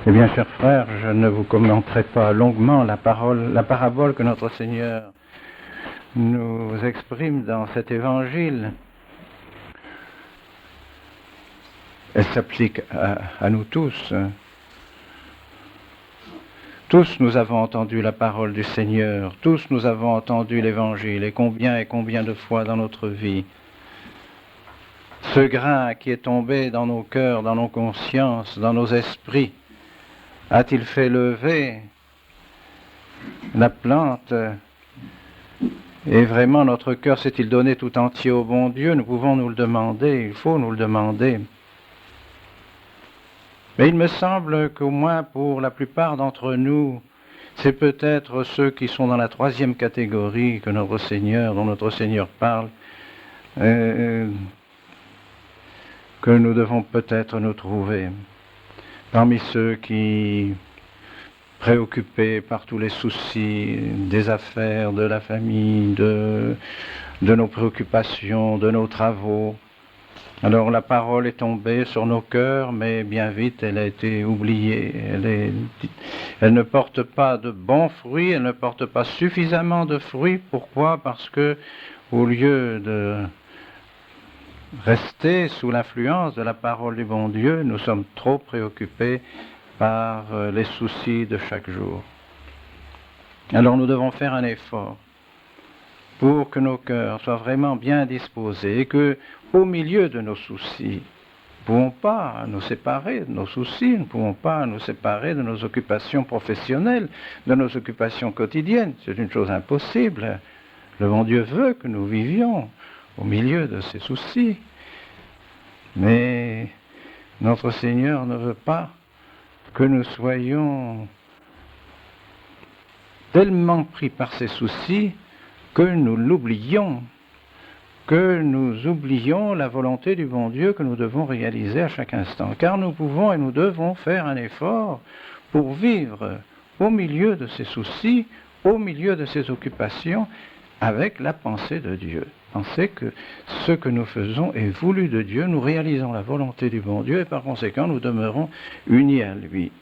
Eh bien, chers frères, je ne vous commenterai pas longuement la parabole que notre Seigneur nous exprime dans cet évangile. Elle s'applique à nous tous. Tous nous avons entendu la parole du Seigneur, tous nous avons entendu l'évangile, et combien de fois dans notre vie. Ce grain qui est tombé dans nos cœurs, dans nos consciences, dans nos esprits, a-t-il fait lever la plante? Et vraiment notre cœur s'est-il donné tout entier au bon Dieu? Nous pouvons nous le demander, il faut nous le demander. Mais il me semble qu'au moins pour la plupart d'entre nous, c'est peut-être ceux qui sont dans la troisième catégorie dont notre Seigneur parle, que nous devons peut-être nous trouver. Parmi ceux qui, préoccupés par tous les soucis des affaires, de la famille, de nos préoccupations, de nos travaux, alors la parole est tombée sur nos cœurs, mais bien vite elle a été oubliée. Elle ne porte pas de bons fruits, elle ne porte pas suffisamment de fruits. Pourquoi? Parce que au lieu de rester sous l'influence de la parole du bon Dieu, nous sommes trop préoccupés par les soucis de chaque jour. Alors nous devons faire un effort pour que nos cœurs soient vraiment bien disposés et que, au milieu de nos soucis, nous ne pouvons pas nous séparer de nos soucis, nous ne pouvons pas nous séparer de nos occupations professionnelles, de nos occupations quotidiennes. C'est une chose impossible. Le bon Dieu veut que nous vivions au milieu de ces soucis. Mais notre Seigneur ne veut pas que nous soyons tellement pris par ces soucis que nous l'oublions, que nous oublions la volonté du bon Dieu que nous devons réaliser à chaque instant. Car nous pouvons et nous devons faire un effort pour vivre au milieu de ces soucis, au milieu de ces occupations, avec la pensée de Dieu. Penser que ce que nous faisons est voulu de Dieu, nous réalisons la volonté du bon Dieu et par conséquent nous demeurons unis à lui.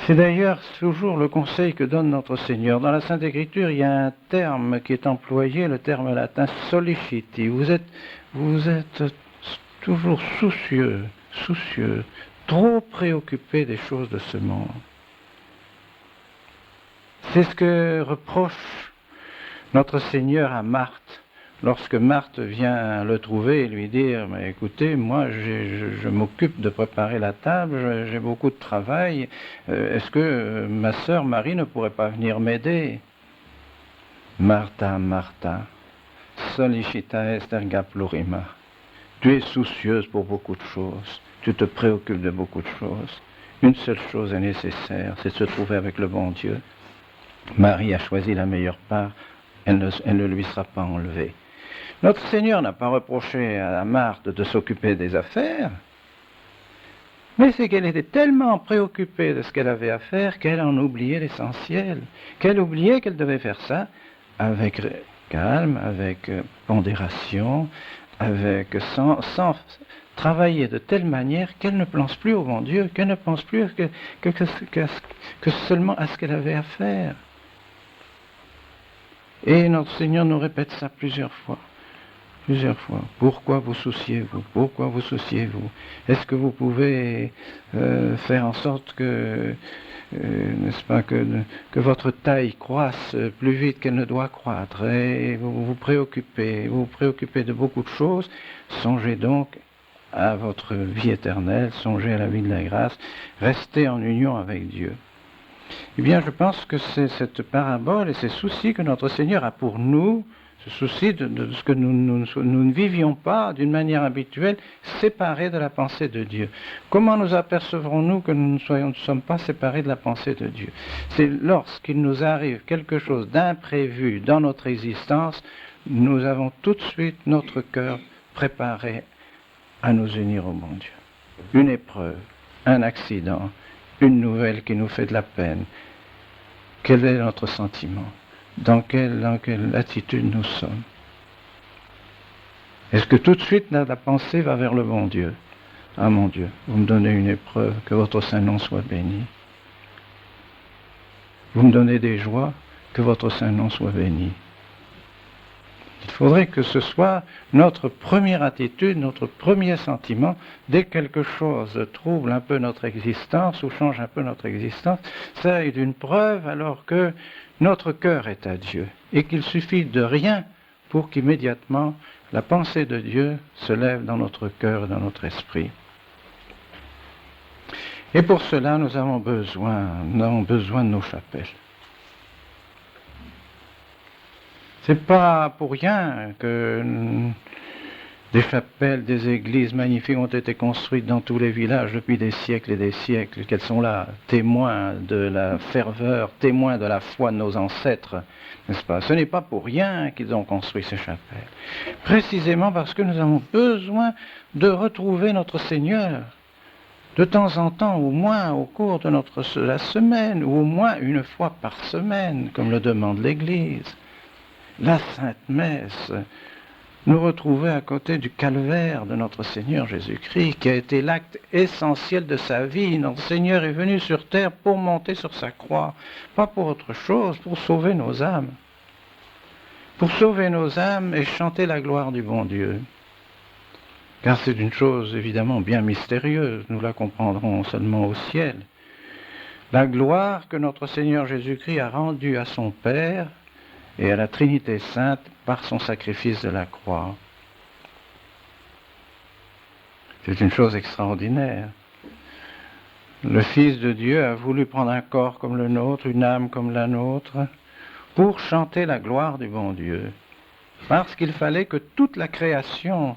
C'est d'ailleurs toujours le conseil que donne notre Seigneur. Dans la Sainte Écriture, il y a un terme qui est employé, le terme latin soliciti. Vous êtes toujours soucieux, trop préoccupé des choses de ce monde. C'est ce que reproche notre Seigneur à Marthe, lorsque Marthe vient le trouver et lui dire « Mais écoutez, moi je m'occupe de préparer la table, j'ai beaucoup de travail, est-ce que ma sœur Marie ne pourrait pas venir m'aider ?» Martha, Martha, solicita est erga plurima. Tu es soucieuse pour beaucoup de choses, tu te préoccupes de beaucoup de choses. Une seule chose est nécessaire, c'est de se trouver avec le bon Dieu. Marie a choisi la meilleure part, elle ne lui sera pas enlevée. Notre Seigneur n'a pas reproché à Marthe de s'occuper des affaires, mais c'est qu'elle était tellement préoccupée de ce qu'elle avait à faire qu'elle en oubliait l'essentiel, qu'elle oubliait qu'elle devait faire ça avec calme, avec pondération, sans travailler de telle manière qu'elle ne pense plus au bon Dieu, qu'elle ne pense plus que seulement à ce qu'elle avait à faire. Et notre Seigneur nous répète ça plusieurs fois. Pourquoi vous souciez-vous? Pourquoi vous souciez-vous? Est-ce que vous pouvez faire en sorte que, n'est-ce pas, que votre taille croisse plus vite qu'elle ne doit croître? Et vous vous préoccupez de beaucoup de choses. Songez donc à votre vie éternelle, songez à la vie de la grâce, restez en union avec Dieu. Eh bien, je pense que c'est cette parabole et ces soucis que notre Seigneur a pour nous, ce souci de ce que nous ne vivions pas d'une manière habituelle, séparés de la pensée de Dieu. Comment nous apercevrons-nous que nous ne sommes pas séparés de la pensée de Dieu? C'est lorsqu'il nous arrive quelque chose d'imprévu dans notre existence, nous avons tout de suite notre cœur préparé à nous unir au bon Dieu. Une épreuve, un accident, une nouvelle qui nous fait de la peine. Quel est notre sentiment? Dans quelle attitude nous sommes? Est-ce que tout de suite la pensée va vers le bon Dieu? Ah mon Dieu, vous me donnez une épreuve, que votre saint nom soit béni. Vous me donnez des joies, que votre saint nom soit béni. Il faudrait que ce soit notre première attitude, notre premier sentiment, dès que quelque chose trouble un peu notre existence ou change un peu notre existence, ça est une preuve alors que notre cœur est à Dieu et qu'il suffit de rien pour qu'immédiatement la pensée de Dieu se lève dans notre cœur et dans notre esprit. Et pour cela, nous avons besoin de nos chapelles. C'est pas pour rien que des chapelles, des églises magnifiques ont été construites dans tous les villages depuis des siècles et des siècles, qu'elles sont là, témoins de la ferveur, témoins de la foi de nos ancêtres, n'est-ce pas? Ce n'est pas pour rien qu'ils ont construit ces chapelles. Précisément parce que nous avons besoin de retrouver notre Seigneur. De temps en temps, au moins au cours de la semaine, ou au moins une fois par semaine, comme le demande l'Église. La Sainte Messe, nous retrouver à côté du calvaire de notre Seigneur Jésus-Christ, qui a été l'acte essentiel de sa vie. Notre Seigneur est venu sur terre pour monter sur sa croix, pas pour autre chose, pour sauver nos âmes. Pour sauver nos âmes et chanter la gloire du bon Dieu. Car c'est une chose évidemment bien mystérieuse, nous la comprendrons seulement au ciel. La gloire que notre Seigneur Jésus-Christ a rendue à son Père et à la Trinité Sainte par son sacrifice de la croix. C'est une chose extraordinaire. Le Fils de Dieu a voulu prendre un corps comme le nôtre, une âme comme la nôtre, pour chanter la gloire du bon Dieu. Parce qu'il fallait que toute la création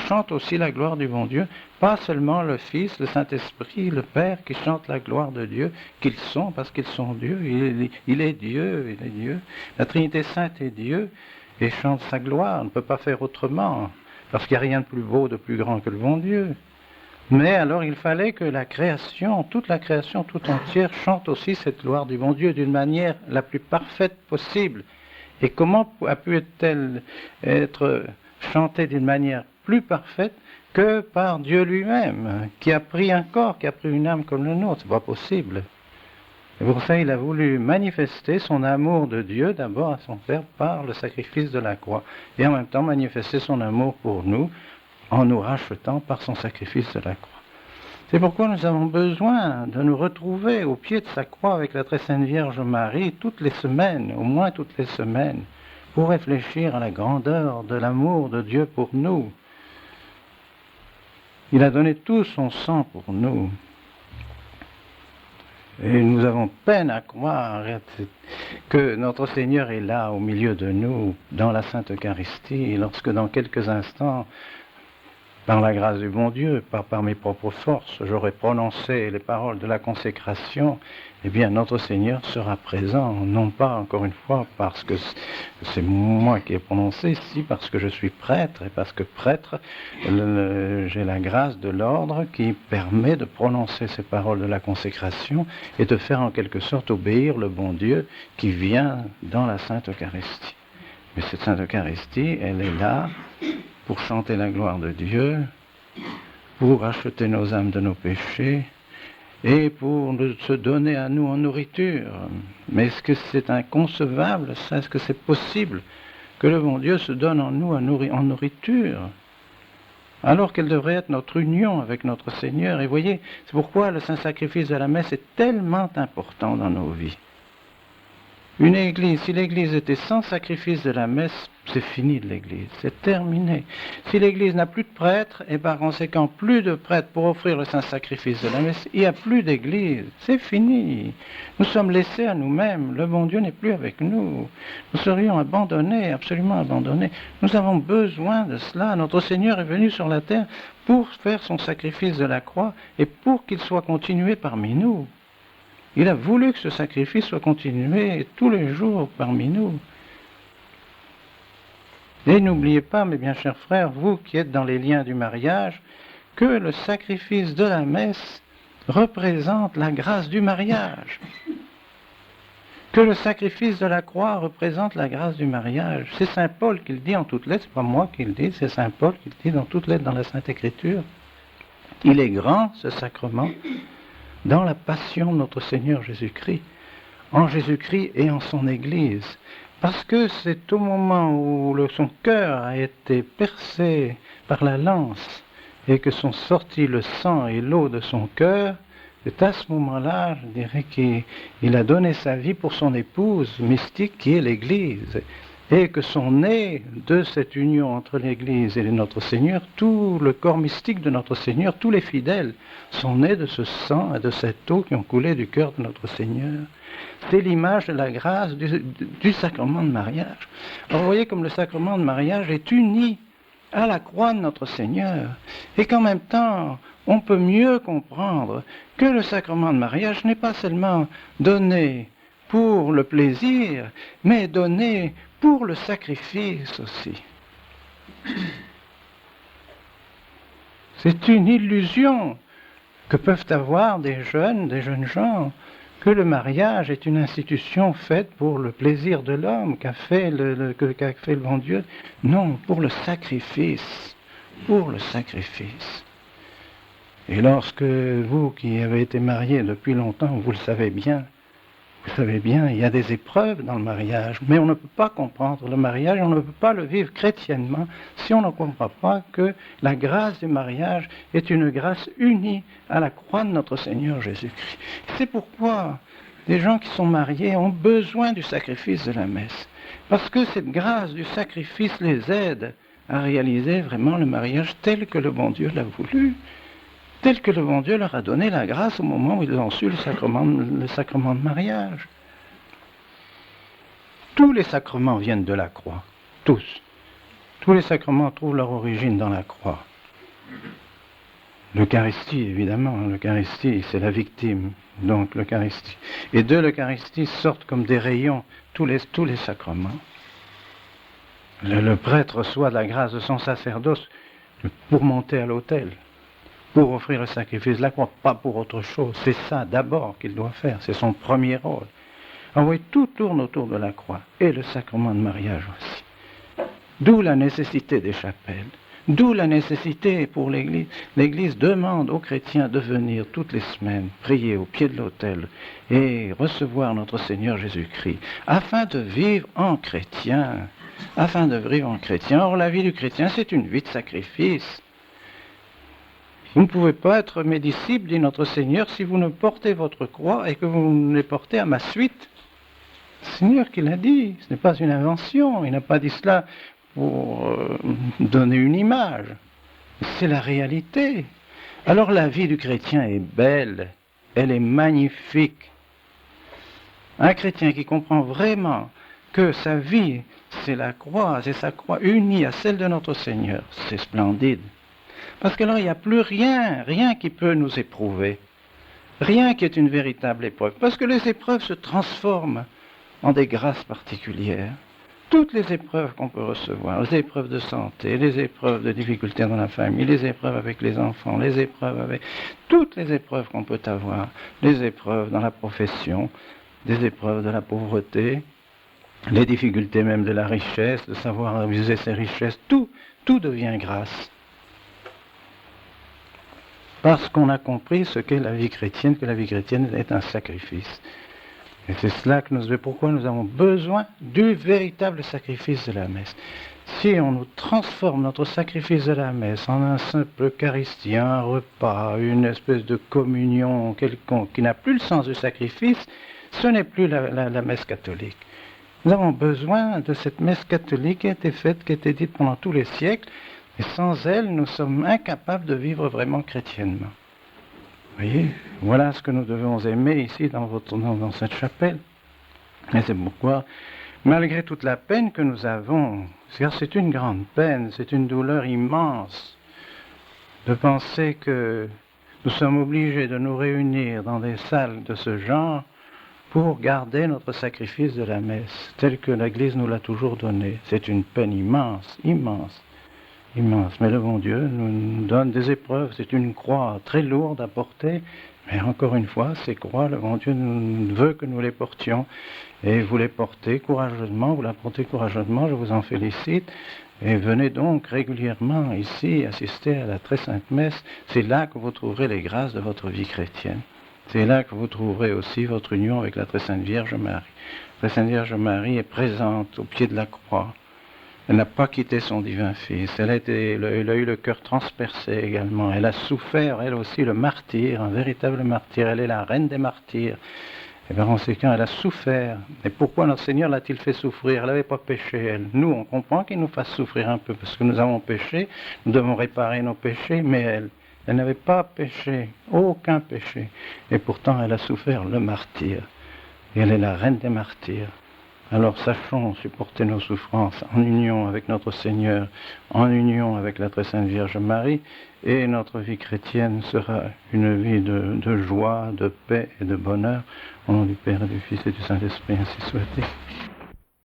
chante aussi la gloire du bon Dieu, pas seulement le Fils, le Saint-Esprit, le Père qui chante la gloire de Dieu, qu'ils sont parce qu'ils sont Dieu, il est Dieu, il est Dieu. La Trinité Sainte est Dieu et chante sa gloire, on ne peut pas faire autrement, parce qu'il n'y a rien de plus beau, de plus grand que le bon Dieu. Mais alors il fallait que la création tout entière chante aussi cette gloire du bon Dieu d'une manière la plus parfaite possible. Et comment a pu-t-elle être chantée d'une manière plus parfaite que par Dieu lui-même, qui a pris un corps, qui a pris une âme comme le nôtre? C'est pas possible. Et pour ça, il a voulu manifester son amour de Dieu d'abord à son Père par le sacrifice de la croix, et en même temps manifester son amour pour nous en nous rachetant par son sacrifice de la croix. C'est pourquoi nous avons besoin de nous retrouver au pied de sa croix avec la très sainte Vierge Marie toutes les semaines, au moins toutes les semaines, pour réfléchir à la grandeur de l'amour de Dieu pour nous. Il a donné tout son sang pour nous. Et nous avons peine à croire que notre Seigneur est là au milieu de nous, dans la Sainte Eucharistie, lorsque dans quelques instants, par la grâce du bon Dieu, par mes propres forces, j'aurai prononcé les paroles de la consécration, eh bien notre Seigneur sera présent, non pas encore une fois parce que c'est moi qui ai prononcé, si parce que je suis prêtre, et parce que prêtre, j'ai la grâce de l'ordre qui permet de prononcer ces paroles de la consécration et de faire en quelque sorte obéir le bon Dieu qui vient dans la Sainte Eucharistie. Mais cette Sainte Eucharistie, elle est là pour chanter la gloire de Dieu, pour racheter nos âmes de nos péchés et pour se donner à nous en nourriture. Mais est-ce que c'est inconcevable, ça? Est-ce que c'est possible que le bon Dieu se donne en nous en nourriture, alors qu'elle devrait être notre union avec notre Seigneur? Et voyez, c'est pourquoi le Saint-Sacrifice de la messe est tellement important dans nos vies. Une église, si l'église était sans sacrifice de la messe, c'est fini de l'église, c'est terminé. Si l'église n'a plus de prêtres, et par conséquent plus de prêtres pour offrir le saint sacrifice de la messe, il n'y a plus d'église, c'est fini. Nous sommes laissés à nous-mêmes, le bon Dieu n'est plus avec nous. Nous serions abandonnés, absolument abandonnés. Nous avons besoin de cela. Notre Seigneur est venu sur la terre pour faire son sacrifice de la croix et pour qu'il soit continué parmi nous. Il a voulu que ce sacrifice soit continué tous les jours parmi nous. Et n'oubliez pas, mes bien chers frères, vous qui êtes dans les liens du mariage, que le sacrifice de la messe représente la grâce du mariage. Que le sacrifice de la croix représente la grâce du mariage. C'est saint Paul qui le dit en toutes lettres, c'est pas moi qui le dis, c'est saint Paul qui le dit dans toutes lettres dans la Sainte Écriture. Il est grand, ce sacrement, dans la passion de notre Seigneur Jésus-Christ, en Jésus-Christ et en son Église. Parce que c'est au moment où son cœur a été percé par la lance et que sont sortis le sang et l'eau de son cœur, c'est à ce moment-là, je dirais qu'il a donné sa vie pour son épouse mystique qui est l'Église. Et que sont nés de cette union entre l'Église et notre Seigneur, tout le corps mystique de notre Seigneur, tous les fidèles, sont nés de ce sang et de cette eau qui ont coulé du cœur de notre Seigneur. C'est l'image de la grâce du sacrement de mariage. Alors vous voyez comme le sacrement de mariage est uni à la croix de notre Seigneur, et qu'en même temps, on peut mieux comprendre que le sacrement de mariage n'est pas seulement donné pour le plaisir, mais donné pour le sacrifice aussi. C'est une illusion que peuvent avoir des jeunes gens, que le mariage est une institution faite pour le plaisir de l'homme, qu'a fait le bon Dieu. Non, pour le sacrifice. Pour le sacrifice. Et lorsque vous qui avez été mariés depuis longtemps, vous le savez bien, il y a des épreuves dans le mariage, mais on ne peut pas comprendre le mariage, on ne peut pas le vivre chrétiennement si on ne comprend pas que la grâce du mariage est une grâce unie à la croix de notre Seigneur Jésus-Christ. C'est pourquoi les gens qui sont mariés ont besoin du sacrifice de la messe, parce que cette grâce du sacrifice les aide à réaliser vraiment le mariage tel que le bon Dieu l'a voulu, tel que le bon Dieu leur a donné la grâce au moment où ils ont su le sacrement de mariage. Tous les sacrements viennent de la croix, tous. Tous les sacrements trouvent leur origine dans la croix. L'Eucharistie, évidemment, l'Eucharistie, c'est la victime, donc l'Eucharistie. Et de l'Eucharistie sortent comme des rayons tous les sacrements. Le prêtre reçoit la grâce de son sacerdoce pour monter à l'autel, pour offrir le sacrifice de la croix, pas pour autre chose. C'est ça d'abord qu'il doit faire, c'est son premier rôle. Alors, oui, tout tourne autour de la croix, et le sacrement de mariage aussi. D'où la nécessité des chapelles, d'où la nécessité pour l'Église. L'Église demande aux chrétiens de venir toutes les semaines prier au pied de l'autel et recevoir notre Seigneur Jésus-Christ, afin de vivre en chrétien. Or, la vie du chrétien, c'est une vie de sacrifice. Vous ne pouvez pas être mes disciples, dit notre Seigneur, si vous ne portez votre croix et que vous ne les portez à ma suite. C'est le Seigneur qui l'a dit, ce n'est pas une invention, il n'a pas dit cela pour donner une image. C'est la réalité. Alors la vie du chrétien est belle, elle est magnifique. Un chrétien qui comprend vraiment que sa vie, c'est la croix, c'est sa croix unie à celle de notre Seigneur, c'est splendide. Parce que là, il n'y a plus rien qui peut nous éprouver. Rien qui est une véritable épreuve. Parce que les épreuves se transforment en des grâces particulières. Toutes les épreuves qu'on peut recevoir, les épreuves de santé, les épreuves de difficultés dans la famille, les épreuves avec les enfants, les épreuves avec... Toutes les épreuves qu'on peut avoir, les épreuves dans la profession, des épreuves de la pauvreté, les difficultés même de la richesse, de savoir user ses richesses, tout devient grâce. Parce qu'on a compris ce qu'est la vie chrétienne, que la vie chrétienne est un sacrifice. Et c'est cela pourquoi nous avons besoin du véritable sacrifice de la messe. Si on nous transforme notre sacrifice de la messe en un simple Eucharistie, un repas, une espèce de communion quelconque qui n'a plus le sens du sacrifice, ce n'est plus la messe catholique. Nous avons besoin de cette messe catholique qui a été faite, qui a été dite pendant tous les siècles, et sans elle, nous sommes incapables de vivre vraiment chrétiennement. Vous voyez, voilà ce que nous devons aimer ici dans cette chapelle. Et c'est pourquoi, malgré toute la peine que nous avons, car c'est une grande peine, c'est une douleur immense, de penser que nous sommes obligés de nous réunir dans des salles de ce genre pour garder notre sacrifice de la messe, tel que l'Église nous l'a toujours donné. C'est une peine immense, immense. Immense. Mais le bon Dieu nous donne des épreuves, c'est une croix très lourde à porter, mais encore une fois, ces croix, le bon Dieu veut que nous les portions, et vous les portez courageusement, vous la portez courageusement, je vous en félicite, Et venez donc régulièrement ici assister à la très sainte messe. C'est là que vous trouverez les grâces de votre vie chrétienne. C'est là que vous trouverez aussi votre union avec la très sainte Vierge Marie. La très sainte Vierge Marie est présente au pied de la croix. Elle n'a pas quitté son divin Fils. Elle a eu le cœur transpercé également. Elle a souffert, elle aussi, le martyr, un véritable martyr. Elle est la reine des martyrs. Et par conséquent, elle a souffert. Et pourquoi notre Seigneur l'a-t-il fait souffrir? Elle n'avait pas péché, elle. Nous, on comprend qu'il nous fasse souffrir un peu, parce que nous avons péché, nous devons réparer nos péchés, mais elle n'avait pas péché, aucun péché. Et pourtant, elle a souffert le martyr. Et elle est la reine des martyrs. Alors sachons supporter nos souffrances en union avec notre Seigneur, en union avec la très sainte Vierge Marie, et notre vie chrétienne sera une vie de joie, de paix et de bonheur, au nom du Père et du Fils et du Saint-Esprit, ainsi souhaité.